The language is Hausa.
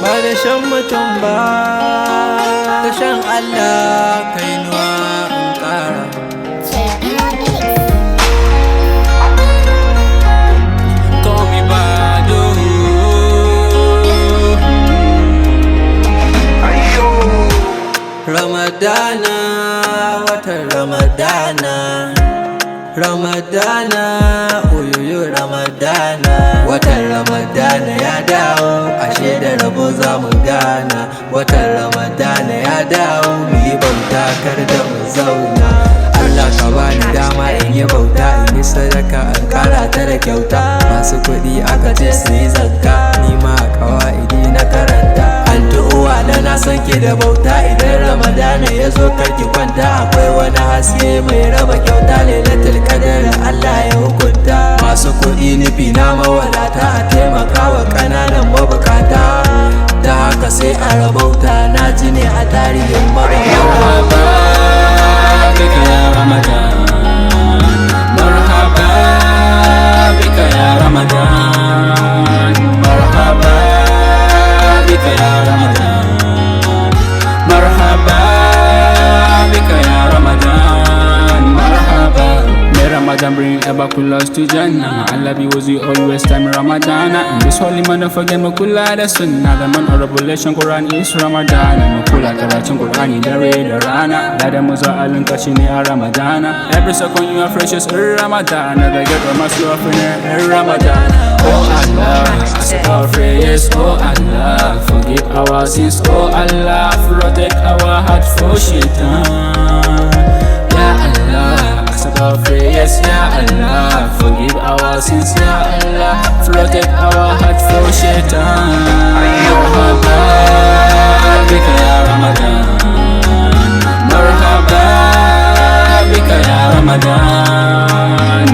ba da shan mutum ba, da shan Allah kainuwa in ƙara. Komi Bado Ramadana, watan Ramadana, Ramadana, oyoyo Ramadana, watan Ramadana ya dawo, ashe da rabo za mu gana. Watan Ramadana ya dawo, mu yi bauta kar da mu zauna. Allah ka bani dama in yi bauta, in yi sadaka in kara ta da kyauta. Masu kuɗi aka ce su yi zakka, ni ma a ƙawa'idi na karanta. Addu'uwa na san ke da bauta, idan Ramadana ya zo karki kwanta. Akwai wani haske mai raba kyauta, lailatul qadar Allah ya hukunta. Masu kuɗi nufi na mawadata, a taimaka wa ƙananan mabukata. Da haka sai a rabauta, na ji ne a tarihin magabata. بك يا رمضان مرحبا بك يا رمضان مرحبا بك يا رمضان مرحبا بك يا رمضان مرحبا May Ramadan bring ever close to Jannah. Allah be with you always time Ramadan. In this holy month forget me kula da sunnah. The month of revelation Quran is Ramadan. Mu kula karatun Qur'ani dare da rana. Da muza alin kashi ne a Ramadana. Every second you are precious in Ramadan. The get of my stuff in Ramadan. Oh Allah, accept our prayers. Oh Allah, forgive our sins. Oh Allah, protect our heart for shaitan. Ya Allah, accept our prayers. Ya Allah, forgive our sins. Ya Allah, protect our heart for shaitan. Marhaba bika ya Ramadan. Marhaba bika ya Ramadan.